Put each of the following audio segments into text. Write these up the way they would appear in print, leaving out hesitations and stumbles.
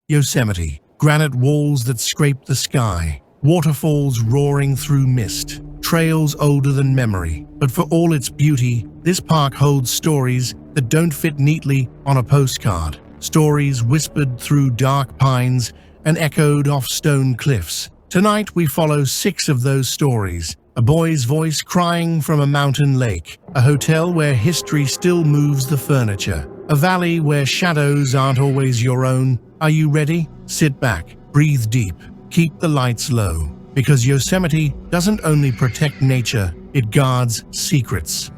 Yosemite. Granite walls that scrape the sky. Waterfalls roaring through mist. Trails older than memory. But for all its beauty, this park holds stories that don't fit neatly on a postcard. Stories whispered through dark pines and echoed off stone cliffs. Tonight we follow 6 of those stories. A boy's voice crying from a mountain lake. A hotel where history still moves the furniture. A valley where shadows aren't always your own. Are you ready? Sit back, breathe deep, keep the lights low. Because Yosemite doesn't only protect nature, it guards secrets.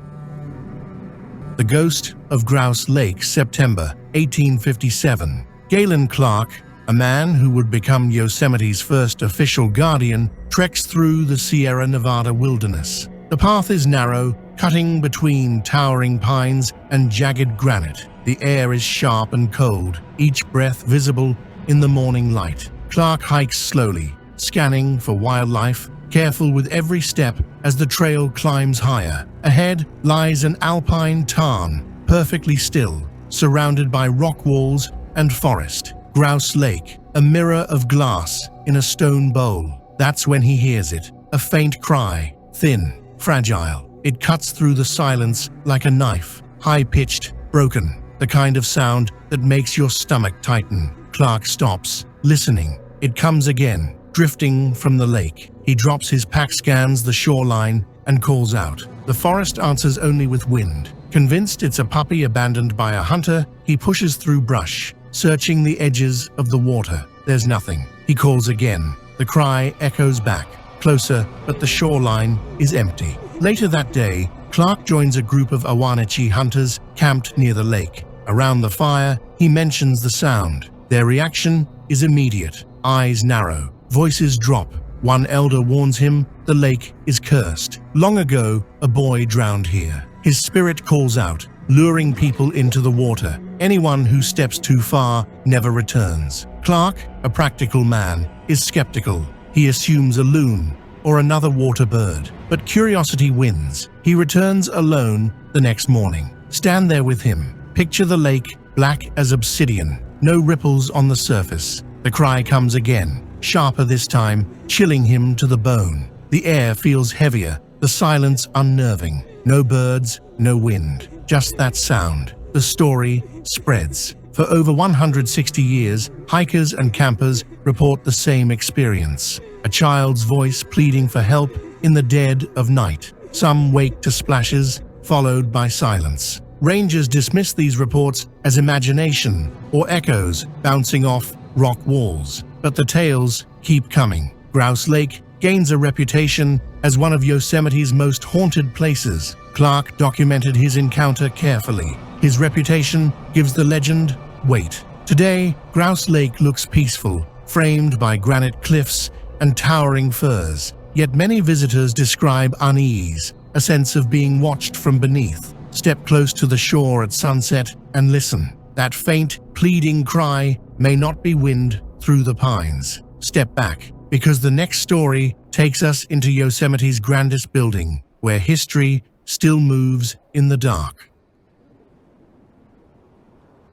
The Ghost of Grouse Lake, September 1857. Galen Clark, a man who would become Yosemite's first official guardian, treks through the Sierra Nevada wilderness. The path is narrow, cutting between towering pines and jagged granite. The air is sharp and cold, each breath visible in the morning light. Clark hikes slowly, scanning for wildlife, careful with every step as the trail climbs higher. Ahead lies an alpine tarn, perfectly still, surrounded by rock walls and forest. Grouse Lake, a mirror of glass in a stone bowl. That's when he hears it, a faint cry, thin, fragile. It cuts through the silence like a knife, high-pitched, broken, the kind of sound that makes your stomach tighten. Clark stops, listening. It comes again, drifting from the lake. He drops his pack, scans the shoreline, and calls out. The forest answers only with wind. Convinced it's a puppy abandoned by a hunter, he pushes through brush, searching the edges of the water. There's nothing. He calls again. The cry echoes back, closer, but the shoreline is empty. Later that day, Clark joins a group of Awanichi hunters camped near the lake. Around the fire, he mentions the sound. Their reaction is immediate. Eyes narrow, voices drop. One elder warns him the lake is cursed. Long ago, a boy drowned here. His spirit calls out, luring people into the water. Anyone who steps too far never returns. Clark, a practical man, is skeptical. He assumes a loon or another water bird. But curiosity wins. He returns alone the next morning. Stand there with him. Picture the lake, black as obsidian. No ripples on the surface. The cry comes again, sharper this time, chilling him to the bone. The air feels heavier, the silence unnerving. No birds, no wind, just that sound. The story spreads. For over 160 years, hikers and campers report the same experience. A child's voice pleading for help in the dead of night. Some wake to splashes, followed by silence. Rangers dismiss these reports as imagination or echoes bouncing off rock walls. But the tales keep coming. Grouse Lake gains a reputation as one of Yosemite's most haunted places. Clark documented his encounter carefully. His reputation gives the legend weight. Today, Grouse Lake looks peaceful, framed by granite cliffs and towering firs. Yet many visitors describe unease, a sense of being watched from beneath. Step close to the shore at sunset and listen. That faint, pleading cry may not be wind through the pines. Step back, because the next story takes us into Yosemite's grandest building, where history still moves in the dark.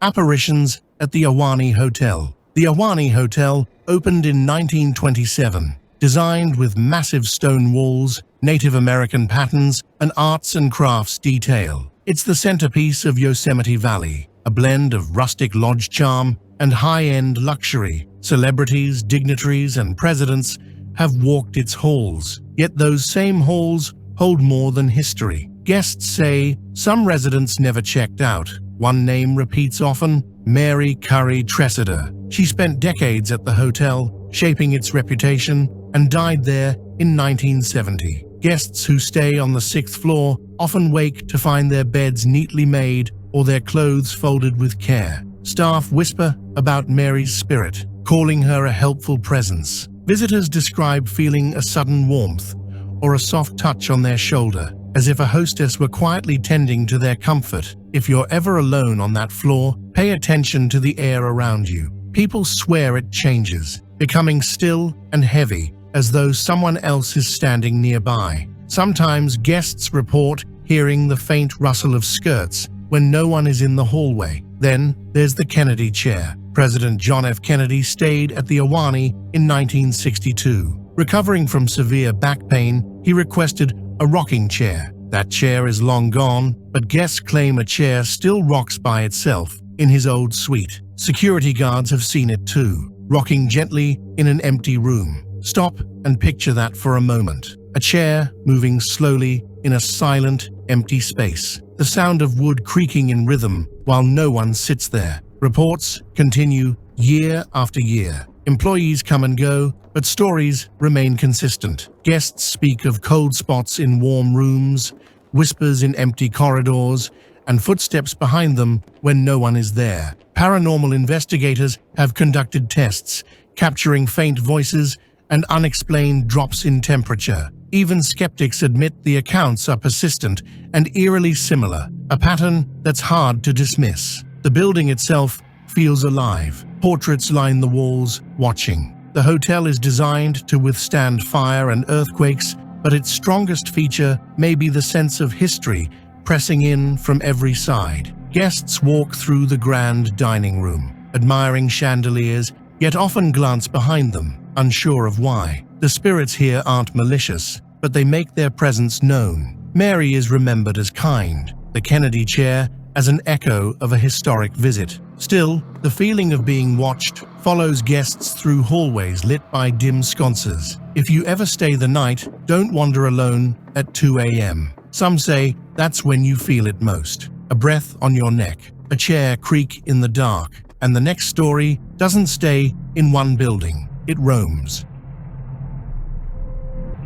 Apparitions at the Ahwahnee Hotel. The Ahwahnee Hotel opened in 1927, designed with massive stone walls, Native American patterns, and arts and crafts detail. It's the centerpiece of Yosemite Valley, a blend of rustic lodge charm and high-end luxury. Celebrities, dignitaries, and presidents have walked its halls, yet those same halls hold more than history. Guests say some residents never checked out. One name repeats often, Mary Curry Tressida. She spent decades at the hotel, shaping its reputation, and died there in 1970. Guests who stay on the 6th floor often wake to find their beds neatly made or their clothes folded with care. Staff whisper about Mary's spirit, calling her a helpful presence. Visitors describe feeling a sudden warmth or a soft touch on their shoulder, as if a hostess were quietly tending to their comfort. If you're ever alone on that floor, pay attention to the air around you. People swear it changes, becoming still and heavy, as though someone else is standing nearby. Sometimes guests report hearing the faint rustle of skirts when no one is in the hallway. Then there's the Kennedy chair, President John F. Kennedy stayed at the Ahwahnee in 1962. Recovering from severe back pain, he requested a rocking chair. That chair is long gone, but guests claim a chair still rocks by itself in his old suite. Security guards have seen it too, rocking gently in an empty room. Stop and picture that for a moment. A chair moving slowly in a silent, empty space. The sound of wood creaking in rhythm while no one sits there. Reports continue year after year. Employees come and go, but stories remain consistent. Guests speak of cold spots in warm rooms, whispers in empty corridors, and footsteps behind them when no one is there. Paranormal investigators have conducted tests, capturing faint voices and unexplained drops in temperature. Even skeptics admit the accounts are persistent and eerily similar, a pattern that's hard to dismiss. The building itself feels alive. Portraits line the walls, watching. The hotel is designed to withstand fire and earthquakes, but its strongest feature may be the sense of history pressing in from every side. Guests walk through the grand dining room, admiring chandeliers, yet often glance behind them, unsure of why. The spirits here aren't malicious, but they make their presence known. Mary is remembered as kind, the Kennedy chair as an echo of a historic visit. Still, the feeling of being watched follows guests through hallways lit by dim sconces. If you ever stay the night, don't wander alone at 2 a.m. Some say that's when you feel it most. A breath on your neck, a chair creak in the dark, and the next story doesn't stay in one building, it roams.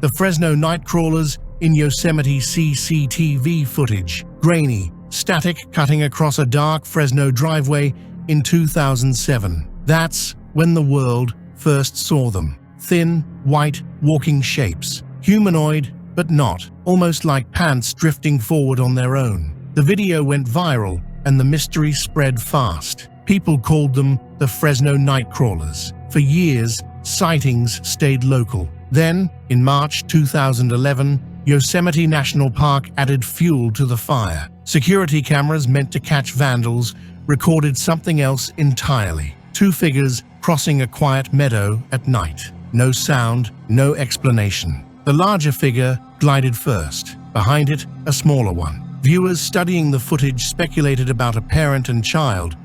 The Fresno Nightcrawlers in Yosemite CCTV footage. Grainy, static cutting across a dark Fresno driveway in 2007. That's when the world first saw them. Thin, white, walking shapes. Humanoid, but not. Almost like pants drifting forward on their own. The video went viral, and the mystery spread fast. People called them the Fresno Nightcrawlers. For years, sightings stayed local. Then, in March 2011, Yosemite National Park added fuel to the fire. Security cameras meant to catch vandals recorded something else entirely. Two figures crossing a quiet meadow at night. No sound, no explanation. The larger figure glided first. Behind it, a smaller one. Viewers studying the footage speculated about a parent and child.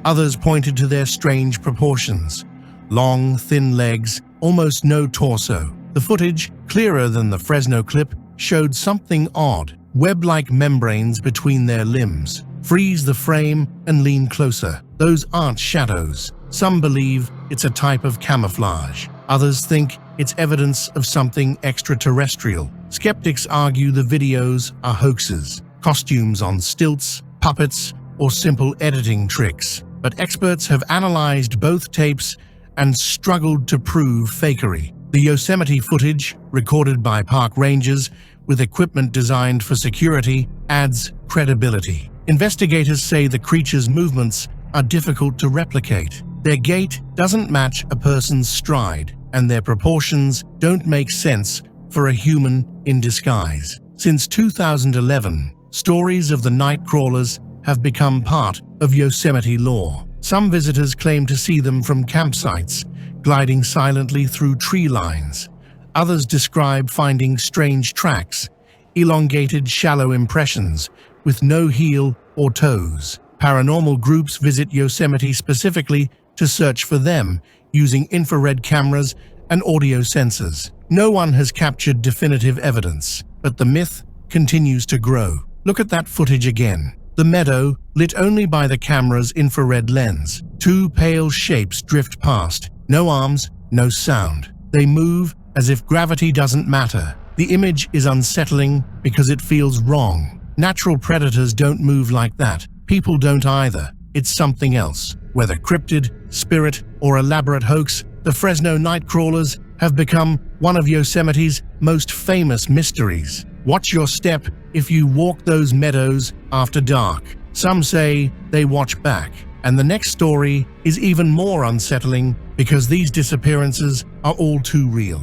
Others pointed to their strange proportions. Long, thin legs, almost no torso. The footage, clearer than the Fresno clip, showed something odd. Web-like membranes between their limbs. Freeze the frame and lean closer. Those aren't shadows. Some believe it's a type of camouflage. Others think it's evidence of something extraterrestrial. Skeptics argue the videos are hoaxes, costumes on stilts, puppets, or simple editing tricks. But experts have analyzed both tapes and struggled to prove fakery. The Yosemite footage, recorded by park rangers with equipment designed for security, adds credibility. Investigators say the creatures' movements are difficult to replicate. Their gait doesn't match a person's stride, and their proportions don't make sense for a human in disguise. Since 2011, stories of the Nightcrawlers have become part of Yosemite lore. Some visitors claim to see them from campsites, gliding silently through tree lines. Others describe finding strange tracks, elongated, shallow impressions with no heel or toes. Paranormal groups visit Yosemite specifically to search for them, using infrared cameras and audio sensors. No one has captured definitive evidence, but the myth continues to grow. Look at that footage again. The meadow, lit only by the camera's infrared lens. Two pale shapes drift past. No arms, no sound. They move as if gravity doesn't matter. The image is unsettling because it feels wrong. Natural predators don't move like that. People don't either. It's something else. Whether cryptid, spirit, or elaborate hoax, the Fresno Nightcrawlers have become one of Yosemite's most famous mysteries. Watch your step if you walk those meadows after dark. Some say they watch back. And the next story is even more unsettling because these disappearances are all too real.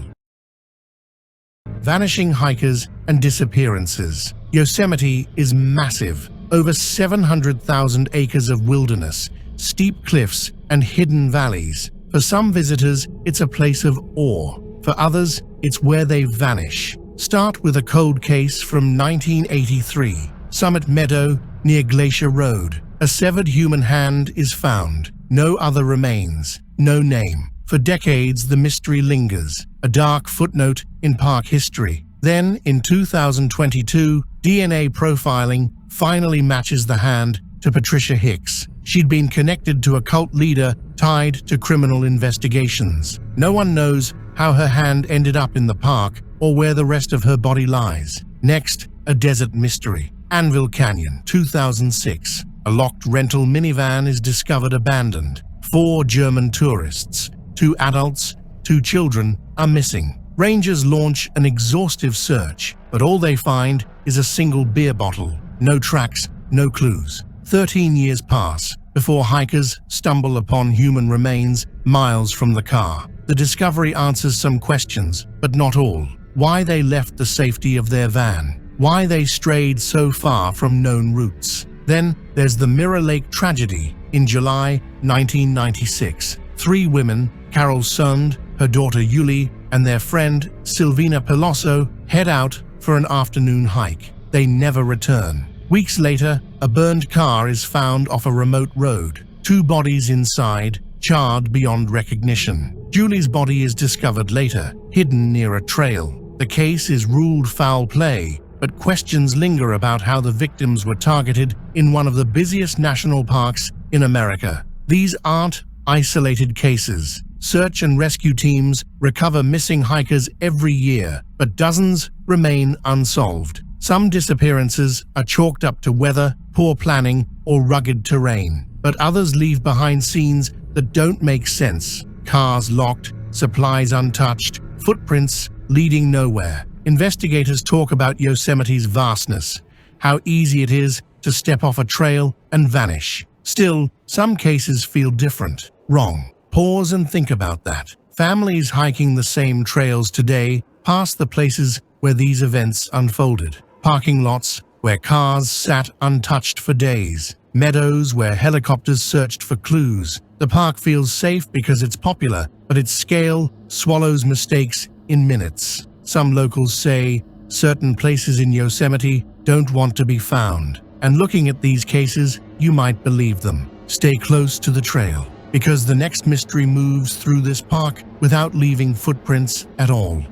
Vanishing hikers and disappearances. Yosemite is massive. Over 700,000 acres of wilderness, steep cliffs, and hidden valleys. For some visitors, it's a place of awe. For others, it's where they vanish. Start with a cold case from 1983. Summit Meadow, near Glacier Road. A severed human hand is found. No other remains. No name. For decades, the mystery lingers, a dark footnote in park history. Then, in 2022, DNA profiling finally matches the hand to Patricia Hicks. She'd been connected to a cult leader tied to criminal investigations. No one knows how her hand ended up in the park or where the rest of her body lies. Next, a desert mystery. Anvil Canyon, 2006. A locked rental minivan is discovered abandoned. 4 German tourists, 2 adults, 2 children, are missing. Rangers launch an exhaustive search, but all they find is a single beer bottle. No tracks, no clues. 13 years pass before hikers stumble upon human remains miles from the car. The discovery answers some questions, but not all. Why they left the safety of their van. Why they strayed so far from known routes. Then there's the Mirror Lake tragedy in July 1996. 3 women, Carol Sund, her daughter Yuli, and their friend Silvina Pelosso head out for an afternoon hike. They never return. Weeks later, a burned car is found off a remote road. 2 bodies inside, charred beyond recognition. Julie's body is discovered later, hidden near a trail. The case is ruled foul play, but questions linger about how the victims were targeted in one of the busiest national parks in America. These aren't isolated cases. Search and rescue teams recover missing hikers every year, but dozens remain unsolved. Some disappearances are chalked up to weather, poor planning, or rugged terrain, but others leave behind scenes that don't make sense. Cars locked, supplies untouched, footprints leading nowhere. Investigators talk about Yosemite's vastness, how easy it is to step off a trail and vanish. Still, some cases feel different, wrong. Pause and think about that. Families hiking the same trails today pass the places where these events unfolded. Parking lots where cars sat untouched for days. Meadows where helicopters searched for clues. The park feels safe because it's popular, but its scale swallows mistakes in minutes. Some locals say certain places in Yosemite don't want to be found. And looking at these cases, you might believe them. Stay close to the trail, because the next mystery moves through this park without leaving footprints at all.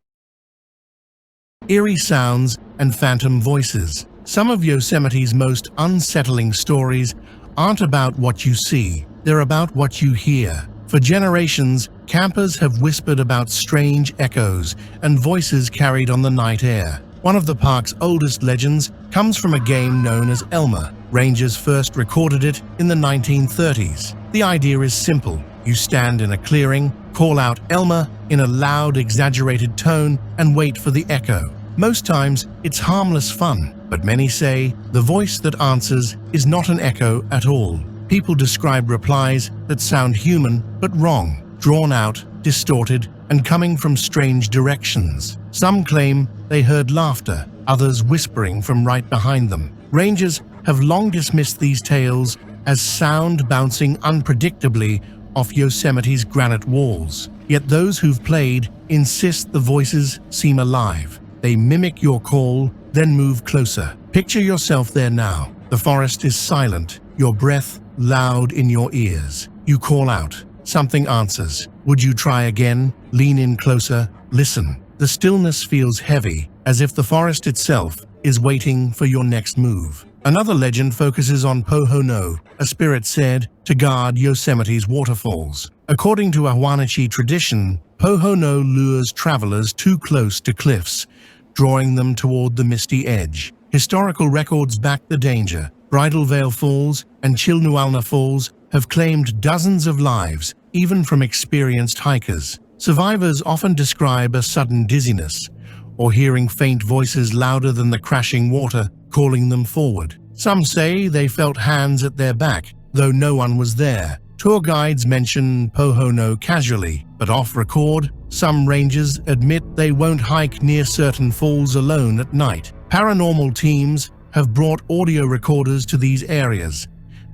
Eerie sounds and phantom voices. Some of Yosemite's most unsettling stories aren't about what you see, they're about what you hear. For generations, campers have whispered about strange echoes and voices carried on the night air. One of the park's oldest legends comes from a game known as Elmer. Rangers first recorded it in the 1930s. The idea is simple. You stand in a clearing, call out Elmer in a loud, exaggerated tone, and wait for the echo. Most times, it's harmless fun, but many say the voice that answers is not an echo at all. People describe replies that sound human but wrong, drawn out, distorted, and coming from strange directions. Some claim they heard laughter, others whispering from right behind them. Rangers have long dismissed these tales as sound bouncing unpredictably off Yosemite's granite walls. Yet those who've played insist the voices seem alive. They mimic your call, then move closer. Picture yourself there now. The forest is silent, your breath loud in your ears. You call out. Something answers. Would you try again? Lean in closer. Listen. The stillness feels heavy, as if the forest itself is waiting for your next move. Another legend focuses on Pohono, a spirit said to guard Yosemite's waterfalls. According to a Wanatchi tradition, Pohono lures travelers too close to cliffs, drawing them toward the misty edge. Historical records back the danger. Bridal Veil Falls and Chilnualna Falls have claimed dozens of lives, even from experienced hikers. Survivors often describe a sudden dizziness, or hearing faint voices louder than the crashing water calling them forward. Some say they felt hands at their back, though no one was there. Tour guides mention Pohono casually, but off record, some rangers admit they won't hike near certain falls alone at night. Paranormal teams have brought audio recorders to these areas.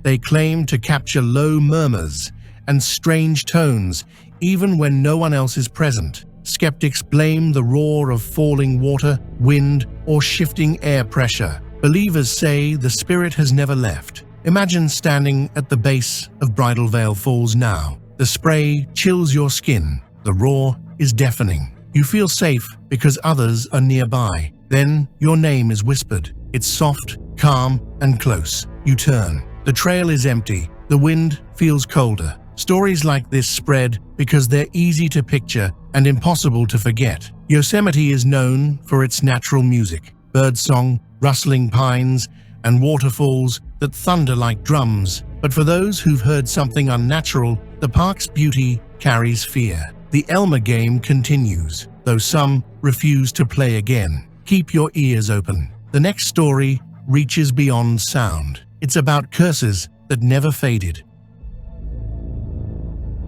They claim to capture low murmurs and strange tones, even when no one else is present. Skeptics blame the roar of falling water, wind, or shifting air pressure. Believers say the spirit has never left. Imagine standing at the base of Bridal Veil Falls now. The spray chills your skin. The roar is deafening. You feel safe because others are nearby. Then your name is whispered. It's soft, calm, and close. You turn. The trail is empty. The wind feels colder. Stories like this spread because they're easy to picture and impossible to forget. Yosemite is known for its natural music, birdsong, rustling pines, and waterfalls that thunder like drums. But for those who've heard something unnatural, the park's beauty carries fear. The Elmer game continues, though some refuse to play again. Keep your ears open. The next story reaches beyond sound. It's about curses that never faded.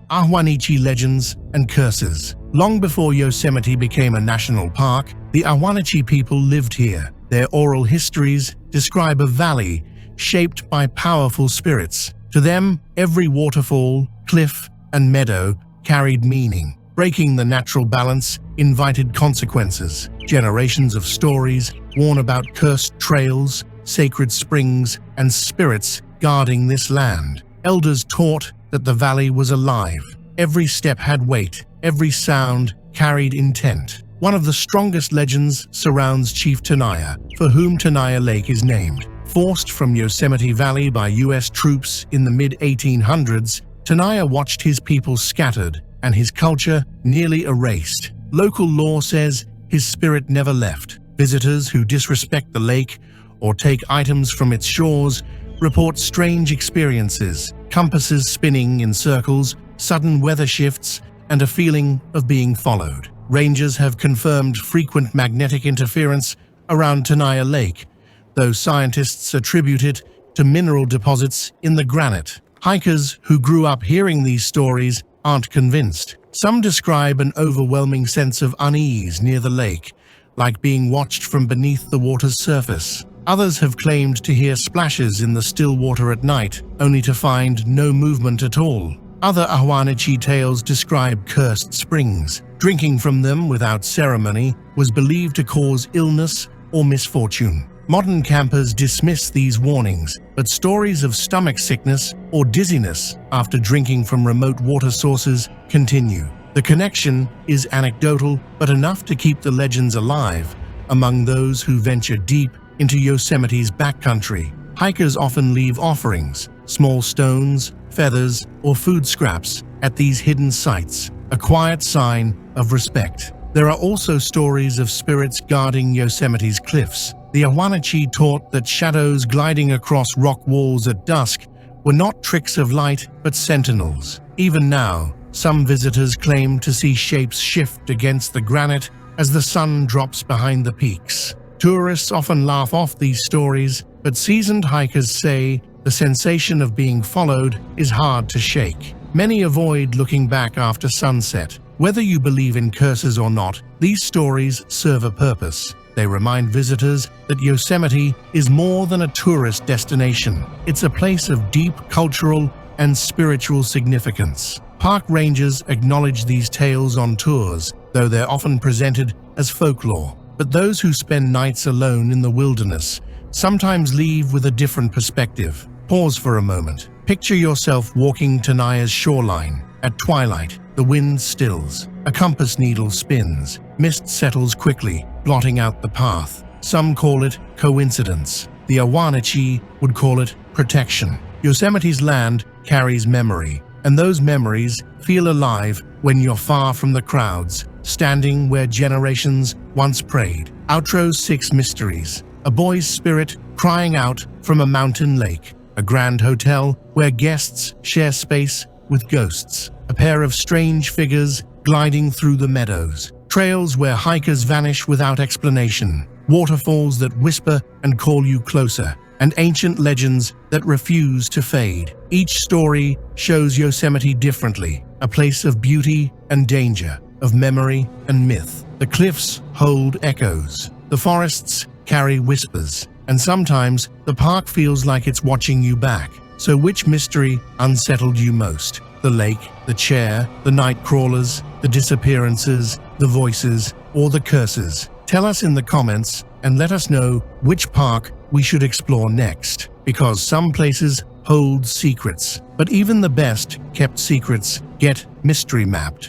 Ahwahnechee legends and curses. Long before Yosemite became a national park, the Ahwahnechee people lived here. Their oral histories describe a valley shaped by powerful spirits. To them, every waterfall, cliff, and meadow carried meaning. Breaking the natural balance invited consequences. Generations of stories warn about cursed trails, sacred springs, and spirits guarding this land. Elders taught that the valley was alive. Every step had weight. Every sound carried intent. One of the strongest legends surrounds Chief Tenaya, for whom Tenaya Lake is named. Forced from Yosemite Valley by U.S. troops in the mid-1800s, Tenaya watched his people scattered and his culture nearly erased. Local lore says his spirit never left. Visitors who disrespect the lake or take items from its shores report strange experiences, compasses spinning in circles, sudden weather shifts, and a feeling of being followed. Rangers have confirmed frequent magnetic interference around Tenaya Lake, though scientists attribute it to mineral deposits in the granite. Hikers who grew up hearing these stories aren't convinced. Some describe an overwhelming sense of unease near the lake, like being watched from beneath the water's surface. Others have claimed to hear splashes in the still water at night, only to find no movement at all. Other Ahwahnechee tales describe cursed springs. Drinking from them without ceremony was believed to cause illness or misfortune. Modern campers dismiss these warnings, but stories of stomach sickness or dizziness after drinking from remote water sources continue. The connection is anecdotal, but enough to keep the legends alive among those who venture deep into Yosemite's backcountry. Hikers often leave offerings, small stones, feathers, or food scraps at these hidden sites, a quiet sign of respect. There are also stories of spirits guarding Yosemite's cliffs. The Ahwahnechee taught that shadows gliding across rock walls at dusk were not tricks of light, but sentinels. Even now, some visitors claim to see shapes shift against the granite as the sun drops behind the peaks. Tourists often laugh off these stories, but seasoned hikers say the sensation of being followed is hard to shake. Many avoid looking back after sunset. Whether you believe in curses or not, these stories serve a purpose. They remind visitors that Yosemite is more than a tourist destination. It's a place of deep cultural and spiritual significance. Park rangers acknowledge these tales on tours, though they're often presented as folklore. But those who spend nights alone in the wilderness sometimes leave with a different perspective. Pause for a moment. Picture yourself walking Tenaya's shoreline. At twilight, the wind stills. A compass needle spins. Mist settles quickly, blotting out the path. Some call it coincidence. The Ahwahnechee would call it protection. Yosemite's land carries memory, and those memories feel alive when you're far from the crowds, standing where generations once prayed. Outro's 6 mysteries. A boy's spirit crying out from a mountain lake. A grand hotel where guests share space with ghosts. A pair of strange figures gliding through the meadows. Trails where hikers vanish without explanation. Waterfalls that whisper and call you closer. And ancient legends that refuse to fade. Each story shows Yosemite differently, a place of beauty and danger, of memory and myth. The cliffs hold echoes. The forests carry whispers. And sometimes the park feels like it's watching you back. So which mystery unsettled you most? The lake, the chair, the night crawlers, the disappearances, the voices, or the curses? Tell us in the comments and let us know which park we should explore next, because some places hold secrets, but even the best kept secrets get mystery mapped.